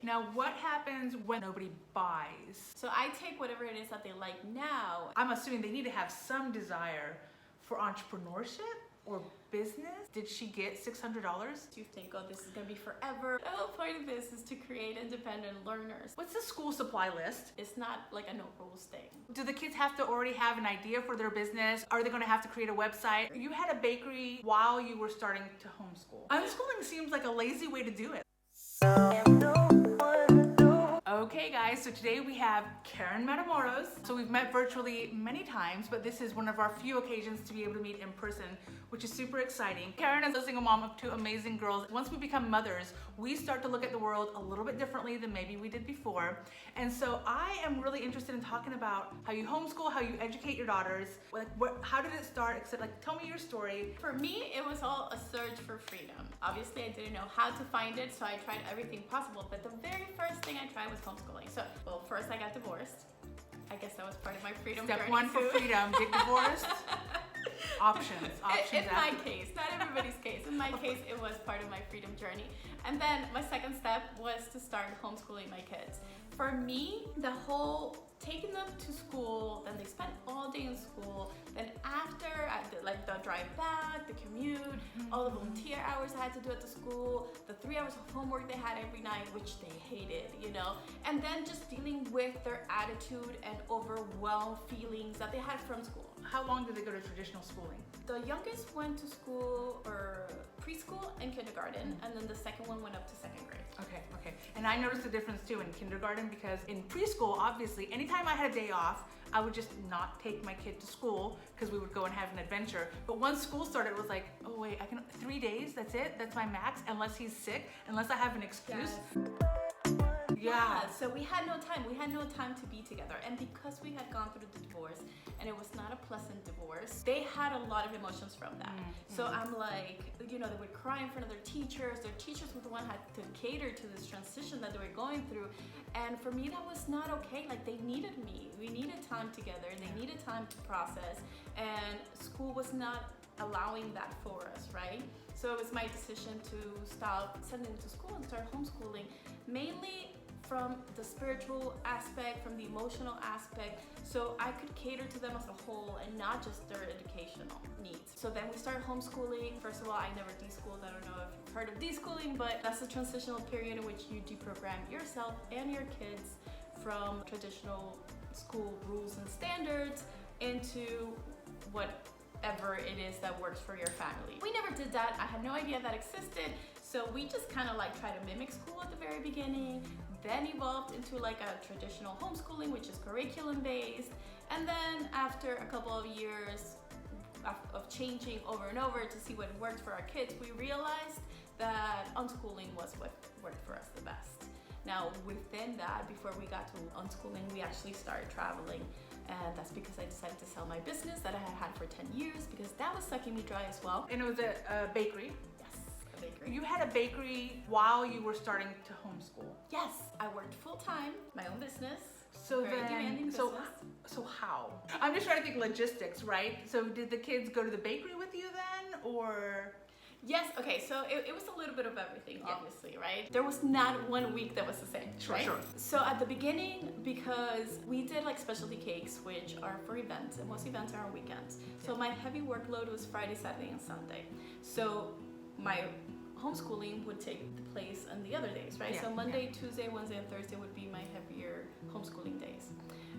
Now, what happens when nobody buys? So I take whatever it is that they like now. I'm assuming they need to have some desire for entrepreneurship or business. Did she get $600? You think, oh, this is gonna be forever. The whole point of this is to create independent learners. What's the school supply list? It's not like a no rules thing. Do the kids have to already have an idea for their business? Are they gonna have to create a website? You had a bakery while you were starting to homeschool. Unschooling seems like a lazy way to do it. Okay guys, so today we have Karen Matamoros. So we've met virtually many times, but this is one of our few occasions to be able to meet in person, which is super exciting. Karen is a single mom of two amazing girls. Once we become mothers, we start to look at the world a little bit differently than maybe we did before. And so I am really interested in talking about how you homeschool, how you educate your daughters. Like, how did it start? Except, like, tell me your story. For me, it was all a search for freedom. Obviously, I didn't know how to find it, so I tried everything possible. But the very first thing I tried was homeschooling. So, well, first I got divorced. I guess that was part of my freedom Step journey one for too. freedom, get divorced. Options. In my case, not everybody's case. In my case, it was part of my freedom journey. And then my second step was to start homeschooling my kids. For me, the whole taking them to school, then they spent all day in school, then after I did like the drive back, the commute, all the volunteer hours I had to do at the school, the 3 hours of homework they had every night, which they hated, you know, and then just dealing with their attitude and overwhelmed feelings that they had from school. How long did they go to traditional schooling? The youngest went to school or preschool and kindergarten, and then the second one went up to second grade. Okay. And I noticed the difference too in kindergarten, because in preschool, obviously, anytime I had a day off, I would just not take my kid to school because we would go and have an adventure. But once school started, it was like, oh wait, I can 3 days, that's it, that's my max, unless he's sick, unless I have an excuse. Yes. Yeah. So we had no time to be together. And because we had gone through the divorce and it was not a pleasant divorce, they had a lot of emotions from that. So I'm like, you know, they would cry in front of their teachers were the one had to cater to this transition that they were going through. And for me, that was not okay. Like, they needed me. We needed time together. They needed time to process, and school was not allowing that for us, right? So it was my decision to stop sending them to school and start homeschooling, mainly from the spiritual aspect, from the emotional aspect, so I could cater to them as a whole and not just their educational needs. So then we started homeschooling. First of all, I never deschooled. I don't know if you've heard of deschooling, but that's a transitional period in which you deprogram yourself and your kids from traditional school rules and standards into whatever it is that works for your family. We never did that. I had no idea that existed. So we just kind of like tried to mimic school at the very beginning, then evolved into like a traditional homeschooling, which is curriculum based. And then after a couple of years of changing over and over to see what worked for our kids, we realized that unschooling was what worked for us the best. Now within that, before we got to unschooling, we actually started traveling. And that's because I decided to sell my business that I had had for 10 years, because that was sucking me dry as well. And it was a bakery? Yes, a bakery. You had a bakery while you were starting to homeschool? Yes, I worked full time, my own business. So very demanding business. So how? I'm just trying to think logistics, right? So did the kids go to the bakery with you then, or? Yes, okay, so it was a little bit of everything, obviously, right? There was not 1 week that was the same, right? Sure. So at the beginning, because we did like specialty cakes, which are for events, and most events are on weekends. So my heavy workload was Friday, Saturday, and Sunday. So my homeschooling would take place on the other days, right? So Monday, Tuesday, Wednesday, and Thursday would be my heavier homeschooling days.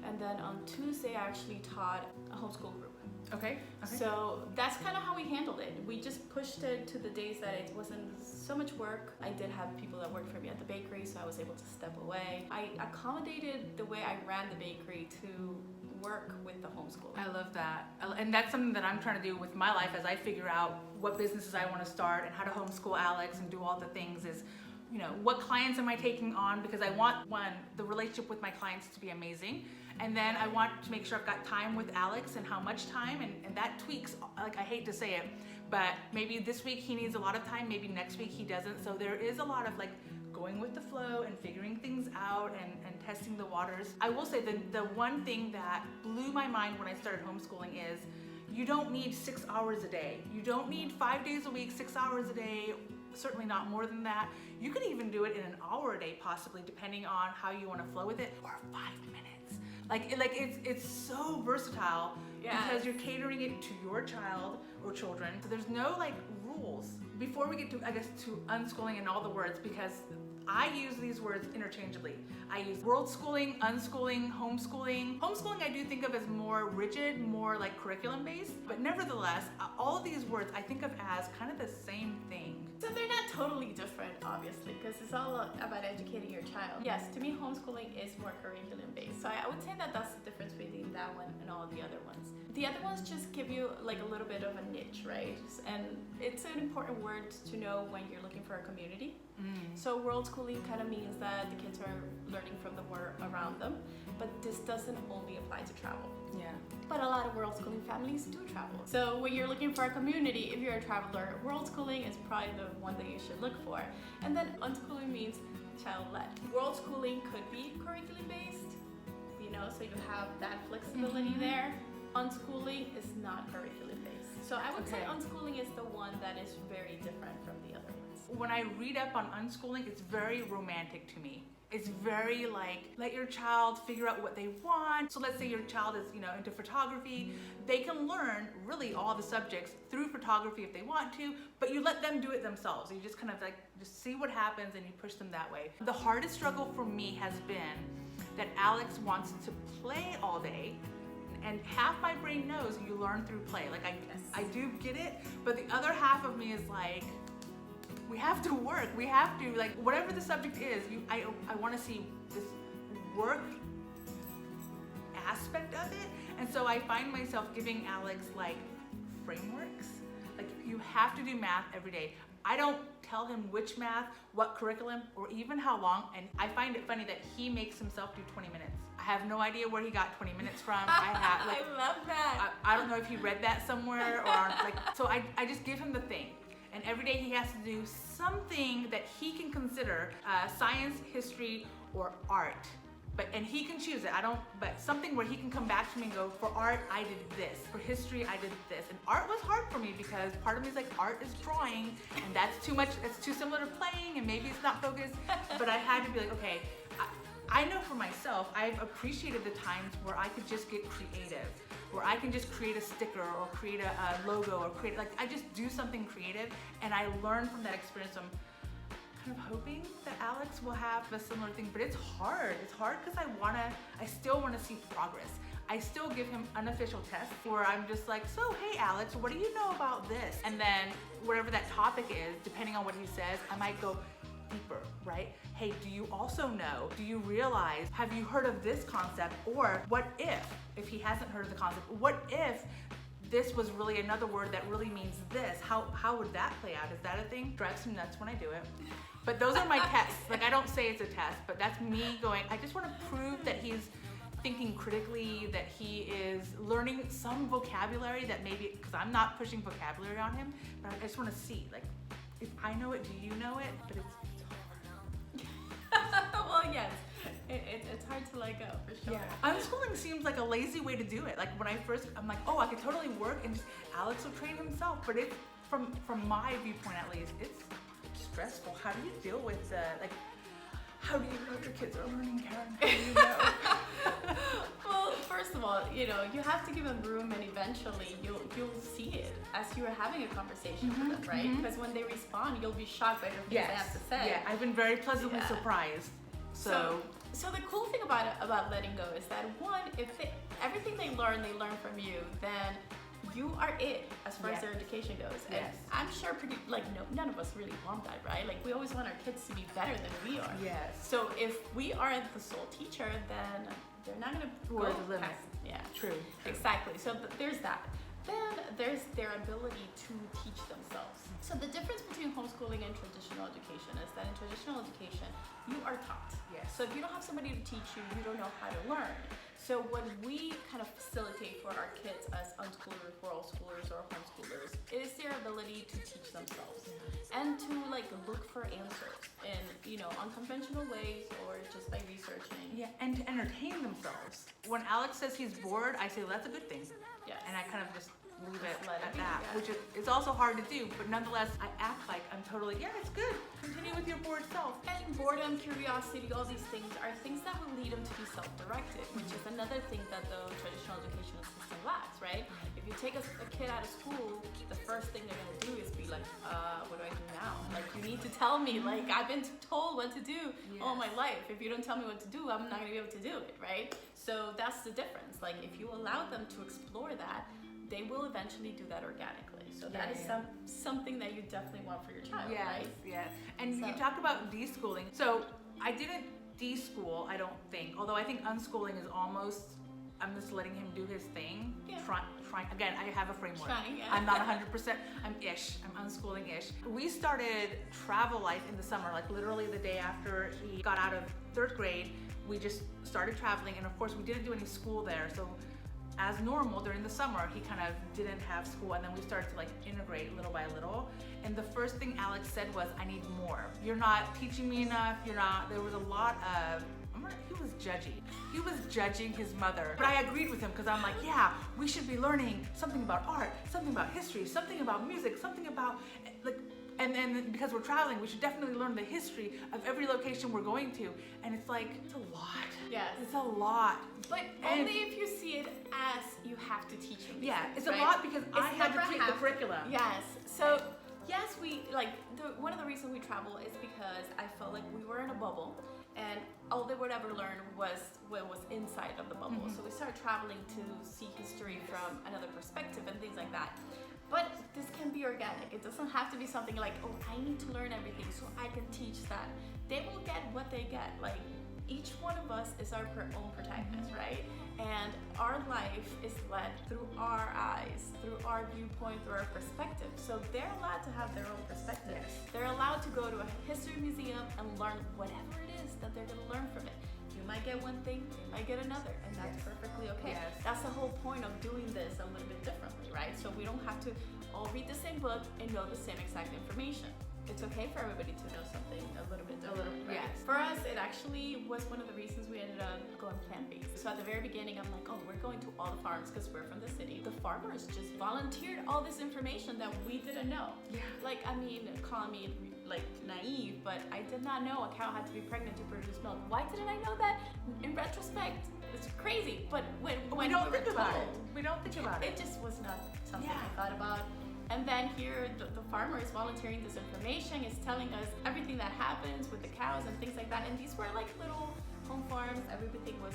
And then on Tuesday, I actually taught a homeschool group. Okay. So that's kind of how we handled it. We just pushed it to the days that it wasn't so much work. I did have people that worked for me at the bakery, so I was able to step away. I accommodated the way I ran the bakery to work with the homeschooling. I love that. And that's something that I'm trying to do with my life as I figure out what businesses I want to start and how to homeschool Alex and do all the things is, you know, what clients am I taking on? Because I want, one, the relationship with my clients to be amazing. And then I want to make sure I've got time with Alex and how much time, and that tweaks, like, I hate to say it, but maybe this week he needs a lot of time, maybe next week he doesn't. So there is a lot of like going with the flow and figuring things out and testing the waters. I will say the one thing that blew my mind when I started homeschooling is you don't need 6 hours a day. You don't need 5 days a week, 6 hours a day, certainly not more than that. You can even do it in an hour a day, possibly, depending on how you want to flow with it, or 5 minutes. It's so versatile because you're catering it to your child or children. So there's no rules. Before we get to, I guess, to unschooling and all the words, because I use these words interchangeably. I use worldschooling, unschooling, homeschooling. Homeschooling I do think of as more rigid, more curriculum based, but nevertheless, all of these words I think of as kind of the same thing. So they're not totally different, obviously, because it's all about educating your child. Yes, to me, homeschooling is more curriculum based. So I would say that that's the difference between that one and all the other ones. The other ones just give you a little bit of a niche, right? And it's an important word to know when you're looking for a community. So worldschooling kind of means that the kids are learning from the world around them, but this doesn't only apply to travel. Yeah. But a lot of worldschooling families do travel. So when you're looking for a community, if you're a traveler, worldschooling is probably the one that you should look for. And then unschooling means child-led. Worldschooling could be curriculum-based, so you have that flexibility there. Unschooling is not curriculum-based. So I would say unschooling is the one that is very different from the other ones. When I read up on unschooling, it's very romantic to me. It's very let your child figure out what they want. So let's say your child is, into photography. They can learn really all the subjects through photography if they want to, but you let them do it themselves. You just kind of just see what happens and you push them that way. The hardest struggle for me has been that Alex wants to play all day, and half my brain knows you learn through play. I do get it, but the other half of me is we have to work. We have to, whatever the subject is, I want to see this work aspect of it. And so I find myself giving Alex frameworks. You have to do math every day. I don't tell him which math, what curriculum, or even how long. And I find it funny that he makes himself do 20 minutes. I have no idea where he got 20 minutes from. I love that. I don't know if he read that somewhere or so I just give him the thing. And every day he has to do something that he can consider science, history, or art. And he can choose it. But something where he can come back to me and go, for art, I did this. For history, I did this. And art was hard for me because part of me is art is drawing, and that's too much, it's too similar to playing, and maybe it's not focused. But I had to be okay, I know for myself, I've appreciated the times where I could just get creative, where I can just create a sticker or create a logo or create, I just do something creative, and I learn from that experience. I'm kind of hoping that Alex will have a similar thing, but it's hard. It's hard because I still want to see progress. I still give him unofficial tests where I'm just so hey Alex, what do you know about this? And then whatever that topic is, depending on what he says, I might go deeper, right? Hey, do you also know, do you realize, have you heard of this concept? Or what if he hasn't heard of the concept, what if this was really another word that really means this? How would that play out? Is that a thing? Drives him nuts when I do it. But those are my tests. I don't say it's a test, but that's me going, I just want to prove that he's thinking critically, that he is learning some vocabulary that maybe, because I'm not pushing vocabulary on him, but I just want to see, if I know it, do you know it? But it's hard. Well, yes. It's hard to let go, for sure. Yeah. Unschooling seems like a lazy way to do it. When I first, I'm I could totally work and just Alex will train himself. But it's from my viewpoint at least, it's stressful. How do you deal with how do you know your kids are learning, Karen? How do you know? Well, first of all, you have to give them room, and eventually you'll see it as you are having a conversation with them, right? Because when they respond, you'll be shocked by the things they have to say. Yeah, I've been very pleasantly surprised. So the cool thing about letting go is that one, if everything they learn from you, then you are it as far as their education goes. And I'm sure none of us really want that, right? We always want our kids to be better than we are. Yes. So if we are the sole teacher, then they're not gonna go the limit. past. Yeah. True. Exactly. So there's that. Then there's their ability to teach themselves. So the difference between homeschooling and traditional education is that in traditional education, you are taught. Yes. So if you don't have somebody to teach you, you don't know how to learn. So what we kind of facilitate for our kids as unschoolers, worldschoolers, or homeschoolers is their ability to teach themselves and to look for answers in unconventional ways or just by researching. Yeah, and to entertain themselves. When Alex says he's bored, I say, well, that's a good thing. Yes. And I kind of just leave Just it let it at be, that, yeah. which is it's also hard to do, but nonetheless, I act like I'm totally, yeah, it's good. Continue with your bored self. And boredom, curiosity, all these things are things that will lead them to be self-directed, which is another thing that the traditional educational system lacks, right? If you take a kid out of school, the first thing they're gonna do is be like, what do I do now? Like, you need to tell me, like, I've been told what to do all my life. If you don't tell me what to do, I'm not gonna be able to do it, right? So that's the difference. Like, if you allow them to explore that, they will eventually do that organically. So that is something that you definitely want for your child, right? Yes. And So- you talked about deschooling. So I didn't deschool, I don't think. Although I think unschooling is almost, I'm just letting him do his thing. Yeah. Trying. Again, I have a framework. Trying, yeah. I'm not 100%. I'm unschooling-ish. We started travel life in the summer, like literally the day after he got out of 3rd grade. We just started traveling, and of course we didn't do any school there. So as normal during the summer, he kind of didn't have school, and then we started to like integrate little by little. And the first thing Alex said was, I need more. You're not teaching me enough. There was a lot of, he was judgy. He was judging his mother. But I agreed with him because I'm like, yeah, we should be learning something about art, something about history, something about music, something about like, and then because we're traveling, we should definitely learn the history of every location we're going to. And it's like, it's a lot. Yes. It's a lot. But only if you see it as you have to teach them. Yeah, it's right? a lot because I It's had to never treat have the to. curriculum. Yes. So yes, we like one of the reasons we travel is because I felt like we were in a bubble, and all they would ever learn was what was inside of the bubble. So we started traveling to see history from another perspective and things like that. But this can be organic. It doesn't have to be something like, oh, I need to learn everything so I can teach that. They will get what they get. Like, each one of us is our own protagonist, right? And our life is led through our eyes, through our viewpoint, through our perspective. So they're allowed to have their own perspective. Yes. They're allowed to go to a history museum and learn whatever it is that they're gonna learn from it. You might get one thing, you might get another, and that's perfectly okay. Yes. That's the whole point of doing this a little bit differently, right? So we don't have to all read the same book and know the same exact information. It's okay for everybody to know something a little bit different, right? yes. For us, it actually was one of the reasons we ended up going plant-based. So at the very beginning, I'm like, oh, we're going to all the farms because we're from the city. The farmers just volunteered all this information that we didn't know. Yeah. Like, I mean, call me like naive, but I did not know a cow had to be pregnant to produce milk. Why didn't I know that? In retrospect, it's crazy. But when we don't think about it. We don't think about It it. just was not something I thought about. And then here, the farmer is volunteering this information, is telling us everything that happens with the cows and things like that. And these were like little home farms. Everything was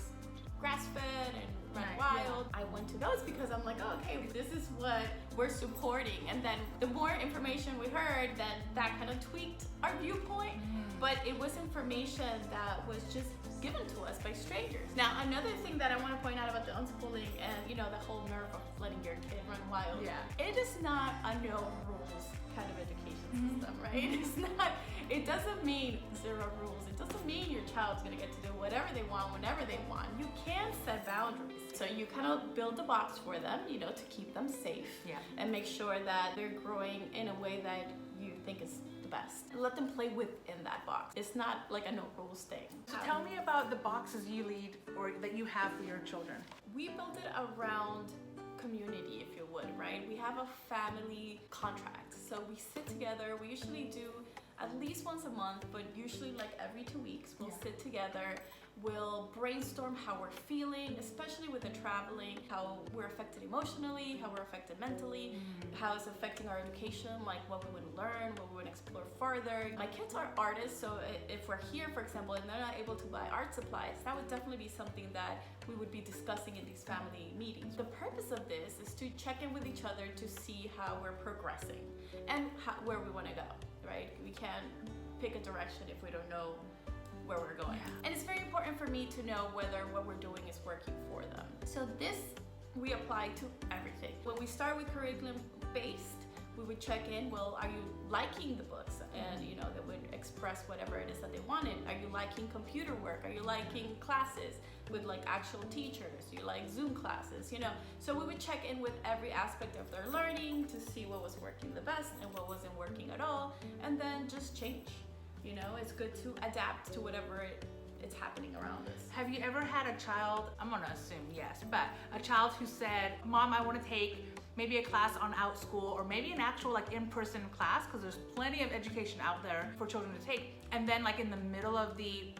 grass-fed and run wild. I went to those because I'm like, oh, okay, this is what we're supporting. And then the more information we heard, then that kind of tweaked our viewpoint. But it was information that was just given to us by strangers. Now, another thing that I want to point out about the unschooling and, you know, the whole nerve of letting your kid run wild. Yeah. It is not a no rules kind of education system, right? It's not, it doesn't mean 0 rules. It doesn't mean your child's gonna get to do whatever they want, whenever they want. You can set boundaries. So you kind of build a box for them, you know, to keep them safe. Yeah. And make sure that they're growing in a way that you think is the best. Let them play within that box. It's not like a no rules thing. So tell me about the boxes you lead or that you have for your children. We built it around community, if you would, right? We have a family contract. So we sit together. We usually do at least once a month, but usually like every 2 weeks, we'll sit together. We'll brainstorm how we're feeling, especially with the traveling, how we're affected emotionally, how we're affected mentally, how it's affecting our education, like what we would learn, what we would explore further. My kids are artists, so if we're here, for example, and they're not able to buy art supplies, that would definitely be something that we would be discussing in these family meetings. The purpose of this is to check in with each other to see how we're progressing and where we want to go, right? We can't pick a direction if we don't know where we're going. And it's very important for me to know whether what we're doing is working for them. So this we apply to everything. When we start with curriculum based, we would check in, well, are you liking the books? And you know, they would express whatever it is that they wanted. Are you liking computer work? Are you liking classes with like actual teachers? Do you like Zoom classes? You know, so we would check in with every aspect of their learning to see what was working the best and what wasn't working at all, and then just change. You know, it's good to adapt to whatever it's happening around us. Have you ever had a child, I'm gonna assume yes, but a child who said, Mom, I wanna take maybe a class on Outschool, or maybe an actual like in-person class, because there's plenty of education out there for children to take. And then like in the middle of the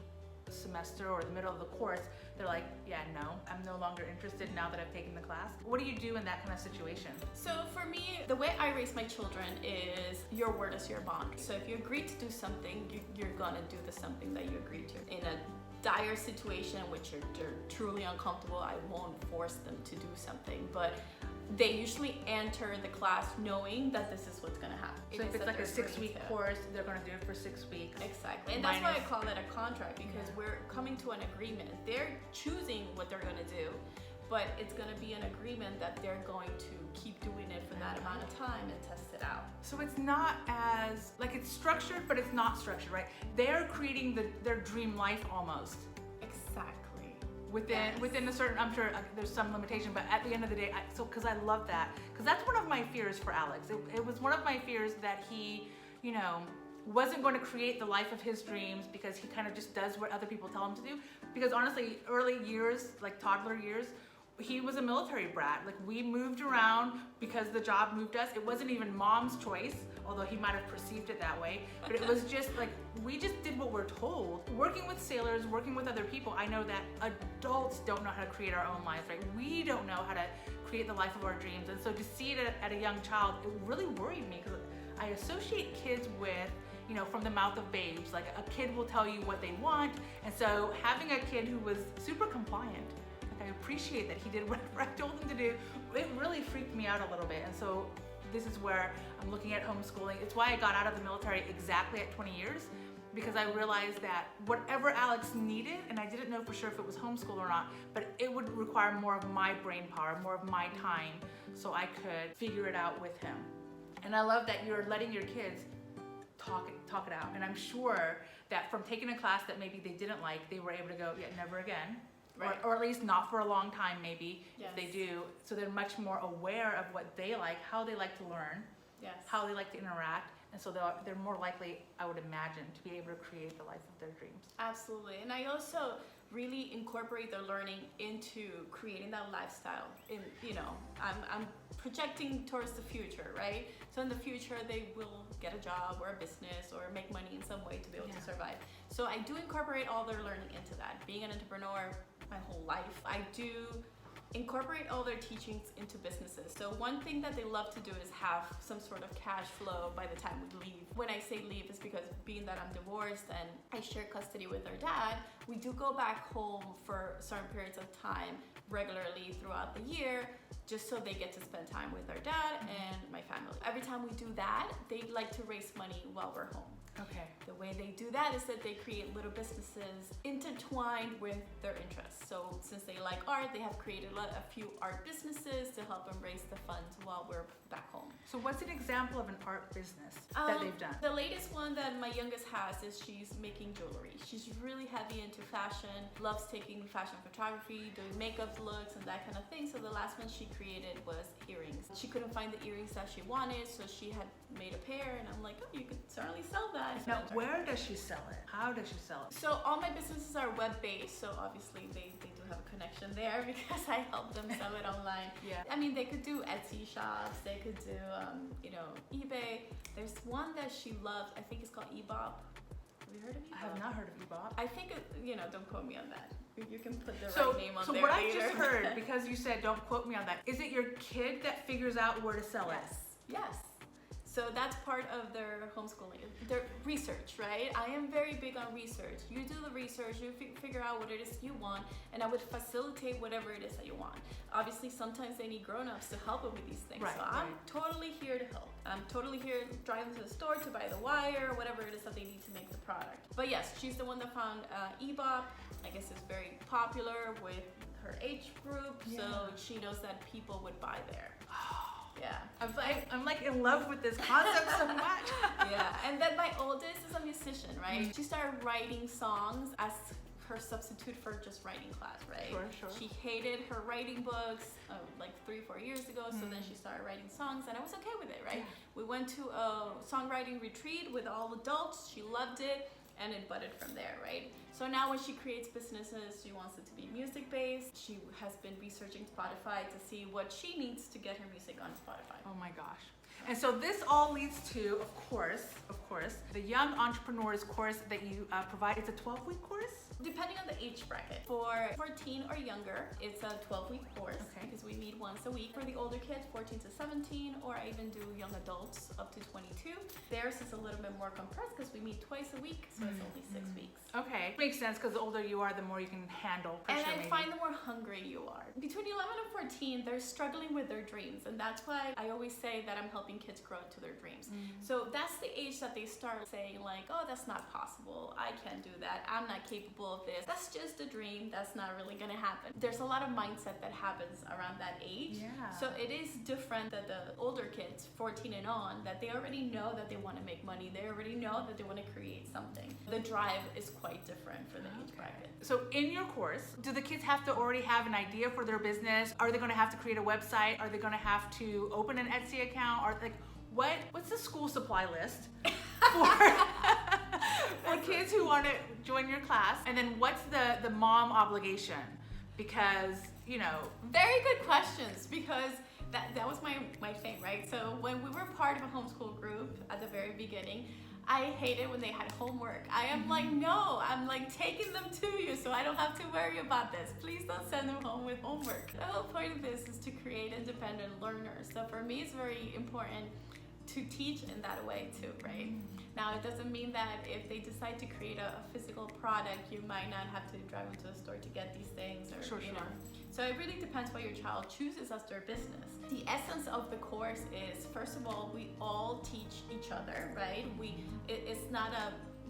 semester or the middle of the course, they're like, yeah, no, I'm no longer interested now that I've taken the class. What do you do in that kind of situation? So for me, the way I raise my children is your word is your bond. So if you agree to do something, you're gonna do the something that you agreed to. In a dire situation in which they're truly uncomfortable, I won't force them to do something, but they usually enter the class knowing that this is what's gonna happen. So if it's like a 6-week course, they're gonna do it for 6 weeks. Exactly, and that's why I call it a contract, because we're coming to an agreement. They're choosing what they're gonna do, but it's gonna be an agreement that they're going to keep doing it for that amount of time and test it out. So it's not as, like it's structured, but it's not structured, right? They're creating their dream life almost. Exactly. Within a certain, I'm sure there's some limitation, but at the end of the day, because I love that, because that's one of my fears for Alex. It was one of my fears that he, you know, wasn't going to create the life of his dreams because he kind of just does what other people tell him to do. Because honestly, early years, like toddler years, he was a military brat. Like we moved around because the job moved us. It wasn't even mom's choice, although he might have perceived it that way. But it was just like, we just did what we're told. Working with sailors, working with other people, I know that adults don't know how to create our own lives, right? We don't know how to create the life of our dreams. And so to see it at a young child, it really worried me, because I associate kids with, you know, from the mouth of babes. Like a kid will tell you what they want. And so having a kid who was super compliant, I appreciate that he did whatever I told him to do. It really freaked me out a little bit. And so this is where I'm looking at homeschooling. It's why I got out of the military exactly at 20 years, because I realized that whatever Alex needed, and I didn't know for sure if it was homeschool or not, but it would require more of my brain power, more of my time, so I could figure it out with him. And I love that you're letting your kids talk it out. And I'm sure that from taking a class that maybe they didn't like, they were able to go, yeah, never again. Right. Or at least not for a long time, maybe, if they do. So they're much more aware of what they like, how they like to learn, how they like to interact. And so they're more likely, I would imagine, to be able to create the life of their dreams. Absolutely. And I also really incorporate their learning into creating that lifestyle. I'm projecting towards the future, right? So in the future, they will get a job or a business or make money in some way to be able to survive. So I do incorporate all their learning into that. Being an entrepreneur my whole life, I do incorporate all their teachings into businesses. So one thing that they love to do is have some sort of cash flow by the time we leave. When I say leave, it's because being that I'm divorced and I share custody with their dad, we do go back home for certain periods of time regularly throughout the year, just so they get to spend time with their dad and my family. Every time we do that, they like to raise money while we're home. Okay. The way they do that is that they create little businesses intertwined with their interests. So since they like art, they have created a few art businesses to help them raise the funds while we're back home. So what's an example of an art business that they've done? The latest one that my youngest has is she's making jewelry. She's really heavy into fashion, loves taking fashion photography, doing makeup looks and that kind of thing. So the last one she created was earrings. She couldn't find the earrings that she wanted, so she had made a pair, and I'm like, oh, you could certainly sell that. Now, where does she sell it? How does she sell it? So all my businesses are web-based, so obviously they do have a connection there because I help them sell it online. Yeah. I mean, they could do Etsy shops, they could do, eBay. There's one that she loves, I think it's called Ebop. Have you heard of Ebop? I have not heard of Ebop. I think, don't quote me on that. You can put the So right name on so there what later. I just heard, because you said don't quote me on that, is it your kid that figures out where to sell it? Yes. So that's part of their homeschooling, their research, right? I am very big on research. You do the research, you figure out what it is you want, and I would facilitate whatever it is that you want. Obviously, sometimes they need grown-ups to help them with these things. Right, so I'm totally here to help. I'm totally here to drive them to the store to buy the wire, whatever it is that they need to make the product. But yes, she's the one that found Ebop. I guess it's very popular with her age group, so she knows that people would buy there. Yeah. I'm like in love with this concept so much. Yeah, and then my oldest is a musician, right? She started writing songs as her substitute for just writing class, right? Sure. She hated her writing books like 3-4 years ago, so then she started writing songs, and I was okay with it, right? We went to a songwriting retreat with all adults. She loved it. and it budded from there, right? So now when she creates businesses, she wants it to be music-based. She has been researching Spotify to see what she needs to get her music on Spotify. Oh my gosh. And so this all leads to, of course, the Young Entrepreneurs course that you provide. It's a 12-week course? Depending on the age bracket. For 14 or younger, it's a 12-week course because we meet once a week. For the older kids, 14 to 17, or I even do young adults up to 22. Theirs is a little bit more compressed because we meet twice a week, so it's only 6 weeks. Okay, makes sense because the older you are, the more you can handle pressure. And I find the more hungry you are. Between 11 and 14, they're struggling with their dreams, and that's why I always say that I'm helping kids grow to their dreams. So that's the age that they start saying like, oh, that's not possible. I can't do that. I'm not capable of this. That's just a dream. That's not really gonna happen. There's a lot of mindset that happens around that age. So it is different than the older kids, 14 and on, that they already know that they want to make money. They already know that they want to create something. The drive is quite different for the age bracket. So in your course, do the kids have to already have an idea for their business? Are they going to have to create a website? Are they going to have to open an Etsy account? Or like, what's the school supply list for kids who want to join your class? And then what's the mom obligation? Because, you know. Very good questions, because that was my thing, right? So when we were part of a homeschool group at the very beginning, I hated when they had homework. I am like, no, I'm like taking them to you so I don't have to worry about this. Please don't send them home with homework. The whole point of this is to create independent learners. So for me, it's very important to teach in that way too, right? Now, it doesn't mean that if they decide to create a physical product, you might not have to drive them to a store to get these things, or you know. So it really depends what your child chooses as their business. The essence of the course is, first of all, we all teach each other, right? It's not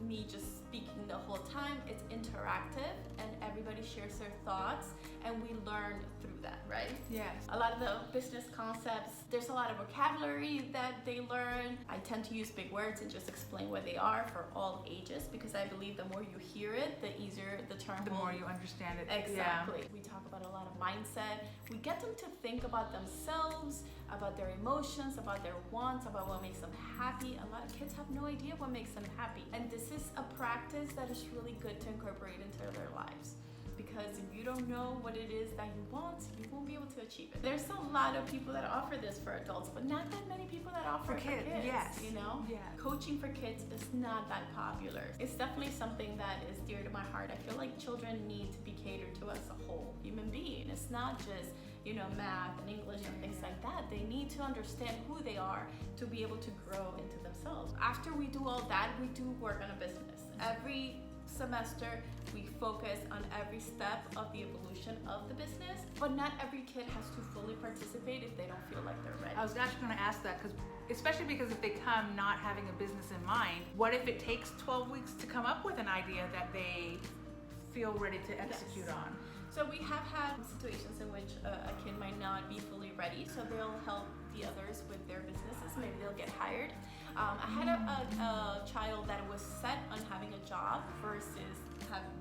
me just speaking the whole time. It's interactive, and everybody shares their thoughts, and we learn through that, right? Yes. A lot of the business concepts, there's a lot of vocabulary that they learn. I tend to use big words and just explain what they are for all ages, because I believe the more you hear it, the easier the term The more you understand it. Exactly. We talk about a lot of mindset. We get them to think about themselves, about their emotions, about their wants, about what makes them happy. A lot of kids have no idea what makes them happy. And this is a practice that is really good to incorporate into their lives. Because if you don't know what it is that you want, you won't be able to achieve it. There's a lot of people that offer this for adults, but not that many people that offer it for kids. Yes. You know? Yeah. Coaching for kids is not that popular. It's definitely something that is dear to my heart. I feel like children need to be catered to as a whole human being. It's not just, you know, math and English and things like that. They need to understand who they are to be able to grow into themselves. After we do all that, we do work on a business. Every semester, we focus on every step of the evolution of the business, but not every kid has to fully participate if they don't feel like they're ready. I was actually going to ask that, especially because if they come not having a business in mind, what if it takes 12 weeks to come up with an idea that they feel ready to execute on? So we have had situations in which a kid might not be fully ready, so they'll help the others with their businesses. Maybe they'll get hired. I had a child that was set on having a job versus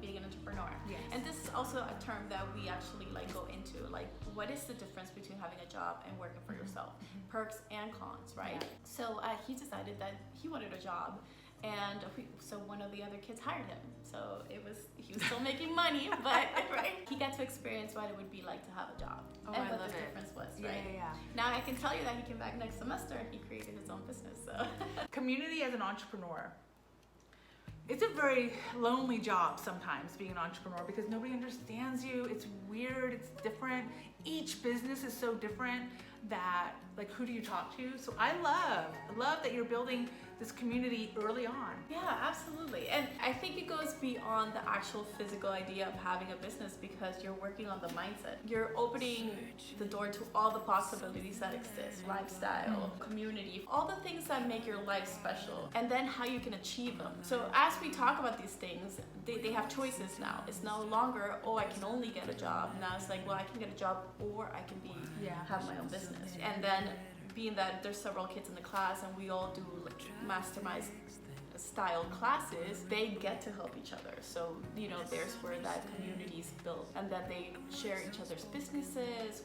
being an entrepreneur. Yes. And this is also a term that we actually go into, what is the difference between having a job and working for yourself? Perks and cons, right? Yeah. So he decided that he wanted a job, and so one of the other kids hired him. So he was still making money, but right, he got to experience what it would be like to have a job, and what the difference was, right? Yeah. Now I can tell you that he came back next semester and he created his own business. So Community as an entrepreneur. It's a very lonely job sometimes, being an entrepreneur, because nobody understands you. It's weird, it's different. Each business is so different that, who do you talk to? So I love that you're building this community early on. yeah, absolutely. And I think it goes beyond the actual physical idea of having a business, because you're working on the mindset. You're opening the door to all the possibilities that exist, lifestyle, community, all the things that make your life special, and then how you can achieve them. So as we talk about these things, they have choices now. It's no longer, I can only get a job. Now it's like, I can get a job, or I can have my own business. And then being that there's several kids in the class and we all do mastermind style classes, they get to help each other. So, there's where that community is built, and then they share each other's businesses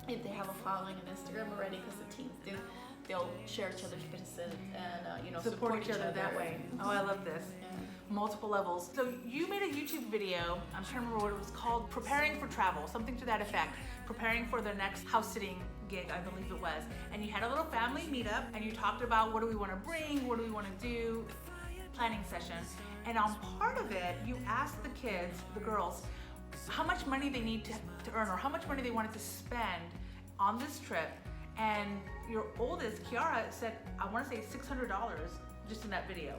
if they have a following on Instagram already, because the teens do. They'll share each other's businesses and support each other that way. Oh, I love this. multiple levels. So you made a YouTube video, I'm trying to remember what it was called, preparing for travel, something to that effect, preparing for the next house sitting gig, I believe it was. And you had a little family meetup and you talked about what do we want to bring, what do we want to do, planning session. And on part of it, you asked the kids, the girls, how much money they need to earn or how much money they wanted to spend on this trip. And your oldest, Kiara, said, I want to say $600 just in that video.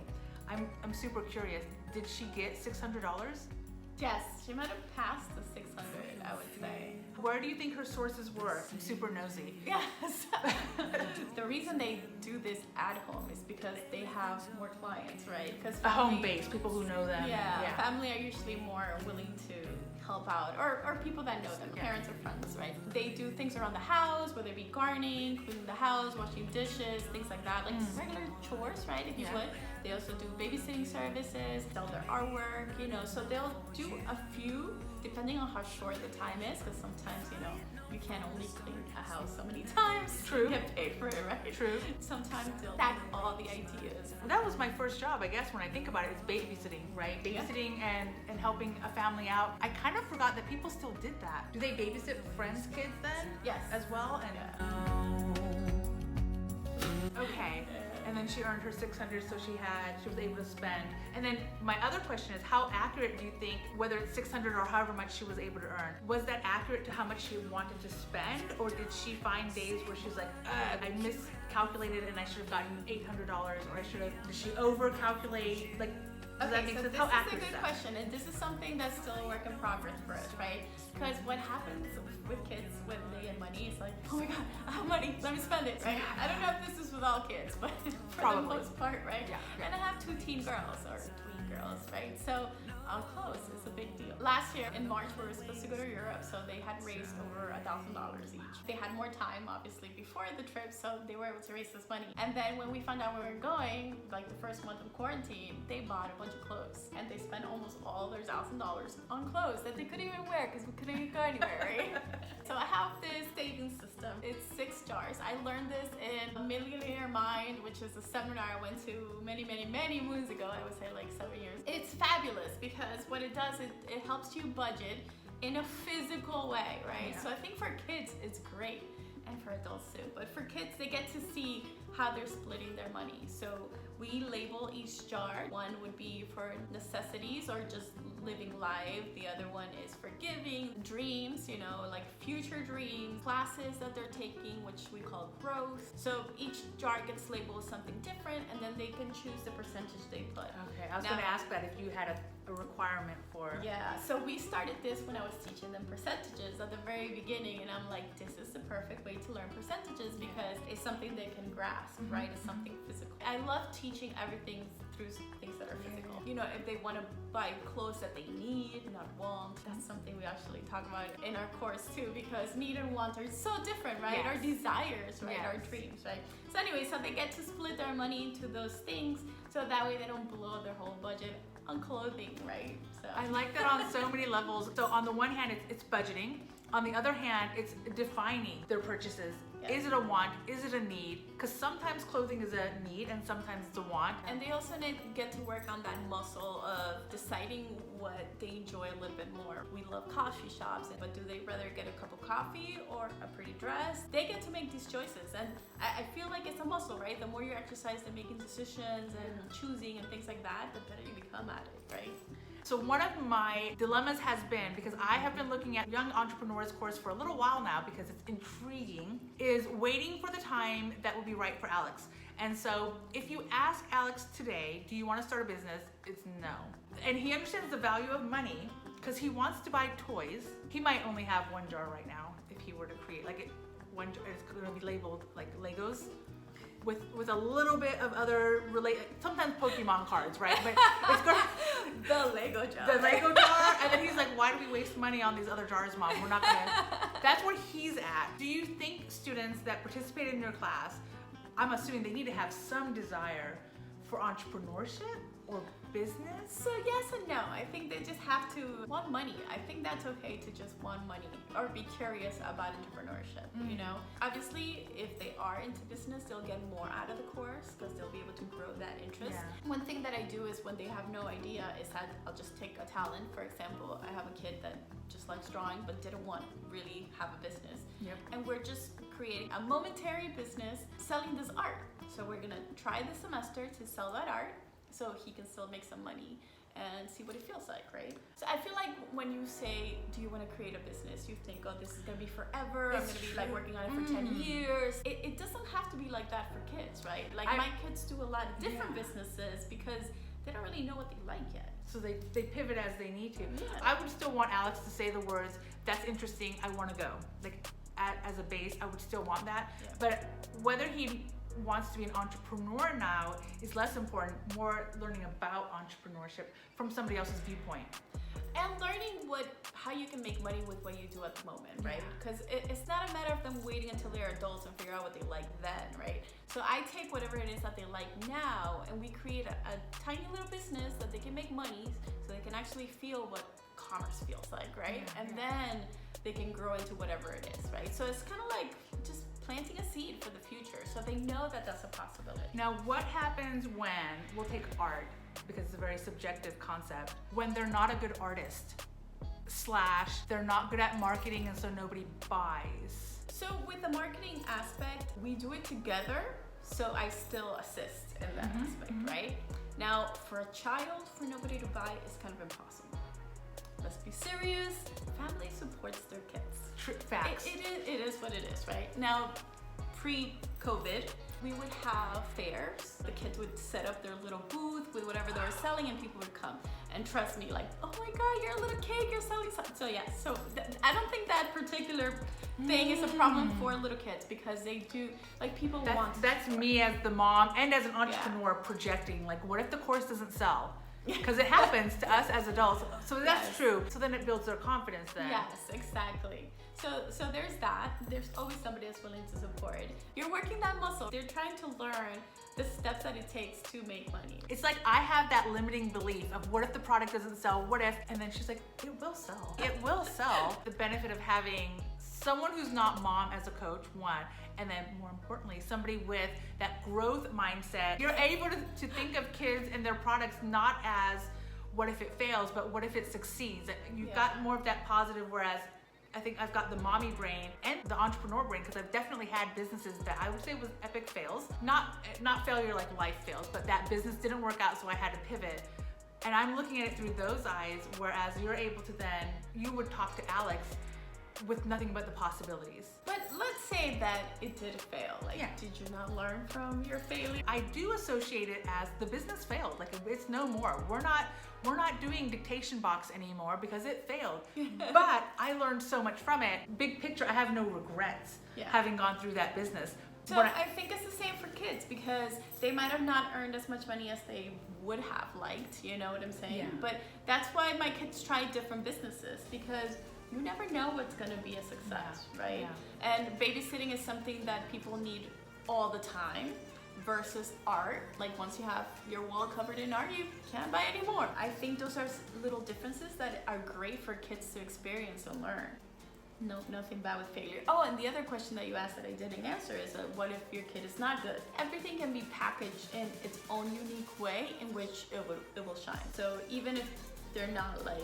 I'm super curious. Did she get $600? Yes, she might have passed the 600, I would say. Where do you think her sources were? I'm super nosy. Yes. The reason they do this at home is because they have more clients, right? Because a home base, people who know them. Yeah, family are usually more willing to help out, or people that know them, parents or friends, right? They do things around the house, whether it be gardening, cleaning the house, washing dishes, things like that, like regular chores, right? If you would. They also do babysitting services, sell their artwork, you know, so they'll do a few, depending on how short the time is, because sometimes, you know, you can't only clean a house so many times. True. You get paid for it, right? True. Sometimes they'll stack all the ideas. That was my first job, I guess, when I think about it, it's babysitting, right? Babysitting and helping a family out. I kind of forgot that people still did that. Do they babysit friends' kids then? Yes. As well? Okay. And then she earned her 600, so she was able to spend. And then my other question is, how accurate do you think, whether it's 600 or however much she was able to earn, was that accurate to how much she wanted to spend, or did she find days where she's like, I miscalculated and I should have gotten $800, or did she overcalculate? Like, does that make sense? How accurate this is a good question, and this is something that's still a work in progress for us, right? Because what happens with kids when they get money is like, oh my god, I have money, let me spend it, right? I don't know if this is with all kids, but for the most part, right? Yeah. And I have 2 teen girls, or tween girls, right? So clothes is a big deal. Last year in March, we were supposed to go to Europe, so they had raised over $1,000 each. They had more time, obviously, before the trip, so they were able to raise this money. And then when we found out we were going, like the first month of quarantine, they bought a bunch of clothes, and they spent almost all their $1,000 on clothes that they couldn't even wear because we couldn't even go anywhere, right? So I have this savings system. It's 6 jars. I learned this in Millionaire Mind, which is a seminar I went to many, many, many moons ago. I would say like 7 years. It's fabulous because what it does, it helps you budget in a physical way, right? Yeah. So I think for kids, it's great. And for adults too. But for kids, they get to see how they're splitting their money. So we label each jar. One would be for necessities or just living life. The other one is for giving, dreams, you know, like future dreams, classes that they're taking, which we call growth. So each jar gets labeled something different, and then they can choose the percentage they put. Okay, I was going to ask that if you had a requirement for... Yeah, so we started this when I was teaching them percentages at the very beginning, and I'm like, this is the perfect way to learn percentages because it's something they can grasp, right? It's something physical. I love teaching everything through things that are physical. You know, if they want to buy clothes that they need, not want, that's something we actually talk about in our course too, because need and want are so different, right? Our desires, right? Our dreams, right? So anyway, so they get to split their money into those things, so that way they don't blow their whole budget on clothing, right? So I like that on so many levels. So on the one hand, it's budgeting. On the other hand, it's defining their purchases. Is it a want? Is it a need? Because sometimes clothing is a need and sometimes it's a want. And they also need to get to work on that muscle of deciding what they enjoy a little bit more. We love coffee shops, but do they rather get a cup of coffee or a pretty dress? They get to make these choices, and I feel like it's a muscle, right? The more you exercise in making decisions and choosing and things like that, the better you become at it, right? So one of my dilemmas has been, because I have been looking at Young Entrepreneurs course for a little while now because it's intriguing, is waiting for the time that will be right for Alex. And so if you ask Alex today, do you want to start a business? It's no. And he understands the value of money because he wants to buy toys. He might only have 1 jar right now if he were to create, like one jar is going to be labeled like Legos. With a little bit of other sometimes Pokemon cards, right? But it's going the Lego jar. The Lego jar, and then he's like, why do we waste money on these other jars, Mom? We're not gonna. That's where he's at. Do you think students that participate in your class, I'm assuming they need to have some desire for entrepreneurship or business? So yes and no. I think they just have to want money. I think that's okay to just want money or be curious about entrepreneurship, you know? Obviously, if they are into business, they'll get more out of the course because they'll be able to grow that interest. Yeah. One thing that I do is when they have no idea is that I'll just take a talent. For example, I have a kid that just likes drawing but didn't want really have a business. Yep. And we're just creating a momentary business selling this art. So we're gonna try this semester to sell that art so he can still make some money and see what it feels like, right? So I feel like when you say, do you want to create a business, you think, oh, this is gonna be forever, I'm gonna be like working on it for 10 years. It doesn't have to be like that for kids, right? Like my kids do a lot of different businesses because they don't really know what they like yet. So they pivot as they need to. Yeah. I would still want Alex to say the words, that's interesting, I want to go. Like as a base, I would still want that. Yeah. But whether he wants to be an entrepreneur now is less important, more learning about entrepreneurship from somebody else's viewpoint. And learning how you can make money with what you do at the moment, right? Because it's not a matter of them waiting until they're adults and figure out what they like then, right? So I take whatever it is that they like now and we create a tiny little business that they can make money so they can actually feel what commerce feels like, right? Then they can grow into whatever it is, right? So it's kind of like just planting a seed for the future so they know that that's a possibility. Now, what happens when, we'll take art, because it's a very subjective concept, when they're not a good artist, / they're not good at marketing and so nobody buys? So with the marketing aspect, we do it together, so I still assist in that aspect, right? Now, for a child, for nobody to buy is kind of impossible. Let's be serious, family supports their kids. Facts. It is what it is, right? Now, pre-COVID, we would have fairs. The kids would set up their little booth with whatever they were selling and people would come. And trust me, like, oh my God, you're a little kid, you're selling something. So yeah, so I don't think that particular thing is a problem for little kids because they do, like people want. That's me as the mom and as an entrepreneur projecting, like what if the course doesn't sell? Because it happens to us as adults. So that's true. So then it builds their confidence then. Yes, exactly. So there's that. There's always somebody that's willing to support. You're working that muscle. They're trying to learn the steps that it takes to make money. It's like I have that limiting belief of what if the product doesn't sell, what if, and then she's like, it will sell. It will sell. The benefit of having someone who's not mom as a coach, one, and then more importantly, somebody with that growth mindset. You're able to think of kids and their products not as what if it fails, but what if it succeeds. You've got more of that positive, whereas I think I've got the mommy brain and the entrepreneur brain because I've definitely had businesses that I would say was epic fails. Not failure like life fails, but that business didn't work out so I had to pivot. And I'm looking at it through those eyes, whereas you're able to then, you would talk to Alex with nothing but the possibilities. But let's say that it did fail. Like, did you not learn from your failure? I do associate it as the business failed. Like it's no more. We're not doing dictation box anymore because it failed. But I learned so much from it. Big picture, I have no regrets having gone through that business. So I think it's the same for kids because they might have not earned as much money as they would have liked, you know what I'm saying? Yeah. But that's why my kids try different businesses because you never know what's gonna be a success, right? Yeah. And babysitting is something that people need all the time versus art. Like once you have your wall covered in art, you can't buy any more. I think those are little differences that are great for kids to experience and learn. No, nothing bad with failure. Oh, and the other question that you asked that I didn't answer is what if your kid is not good? Everything can be packaged in its own unique way in which it will shine. So even if they're not like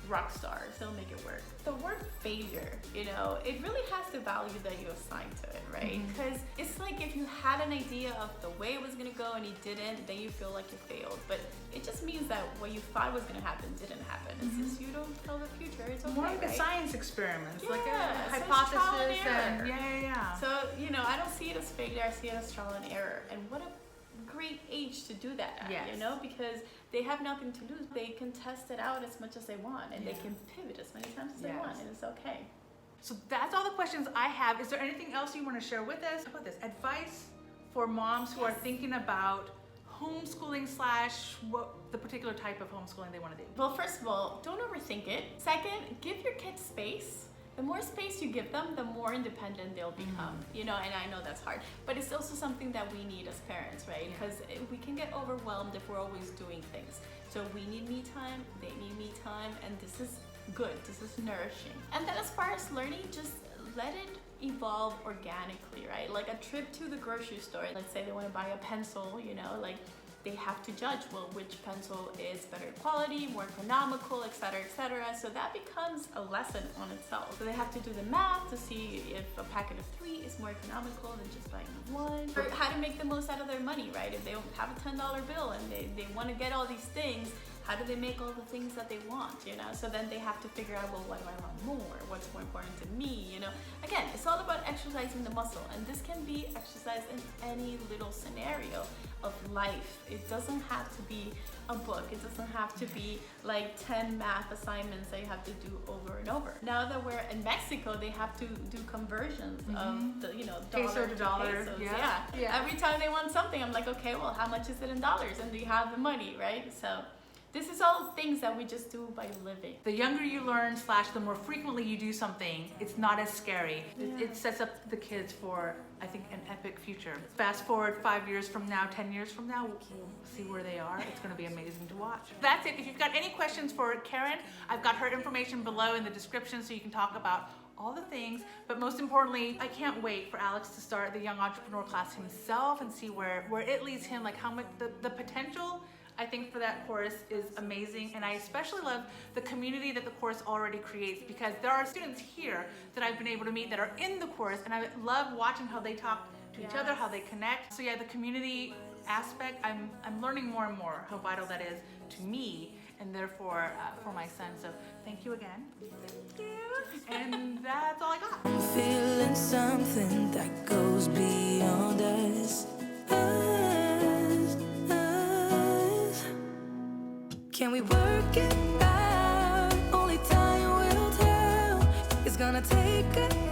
rock stars, they'll make it work. The word failure, you know, it really has the value that you assign to it, right? Because it's like if you had an idea of the way it was gonna go and you didn't, then you feel like you failed. But it just means that what you thought was gonna happen didn't happen. And since you don't know the future, it's okay, more like right? a science experiment, Yeah, like a so hypothesis and yeah. So, you know, I don't see it as failure, I see it as trial and error. And what a great age to do that at, you know, because they have nothing to lose. They can test it out as much as they want and they can pivot as many times as they want, and it's okay. So that's all the questions I have. Is there anything else you want to share with us about this? Advice for moms who are thinking about homeschooling / what the particular type of homeschooling they want to do? Well, first of all, don't overthink it. Second, give your kids space. the more space you give them, the more independent they'll become, you know, and I know that's hard, but it's also something that we need as parents, right? Because we can get overwhelmed if we're always doing things. So we need me time, they need me time, and this is good, this is nourishing. And then as far as learning, just let it evolve organically, right? Like a trip to the grocery store, let's say they want to buy a pencil, you know, like they have to judge, well, which pencil is better quality, more economical, etc., etc. So that becomes a lesson on itself. So they have to do the math to see if a packet of 3 is more economical than just buying one. Or how to make the most out of their money, right? If they have a $10 bill and they want to get all these things, how do they make all the things that they want, you know? So then they have to figure out, well, what do I want more? What's more important to me, you know? Again, it's all about exercising the muscle, and this can be exercised in any little scenario of life. It doesn't have to be a book. It doesn't have to be like 10 math assignments that you have to do over and over. Now that we're in Mexico, they have to do conversions of the, you know, Peso to dollar. pesos. Yeah. Every time they want something, I'm like, okay, well, how much is it in dollars? And do you have the money, right? So this is all things that we just do by living. The younger you learn / the more frequently you do something, it's not as scary. It sets up the kids for, I think, an epic future. Fast forward 5 years from now, 10 years from now, we'll see where they are. It's going to be amazing to watch. That's it. If you've got any questions for Karen, I've got her information below in the description so you can talk about all the things. But most importantly, I can't wait for Alex to start the Young Entrepreneur class himself and see where it leads him, like how much the potential I think for that course is amazing, and I especially love the community that the course already creates, because there are students here that I've been able to meet that are in the course, and I love watching how they talk to each other, how they connect. So yeah, the community aspect, I'm learning more and more how vital that is to me, and therefore for my son. So thank you again. Thank you. And that's all I got. I'm feeling something that goes beyond us. Can we work it out? Only time will tell. It's gonna take a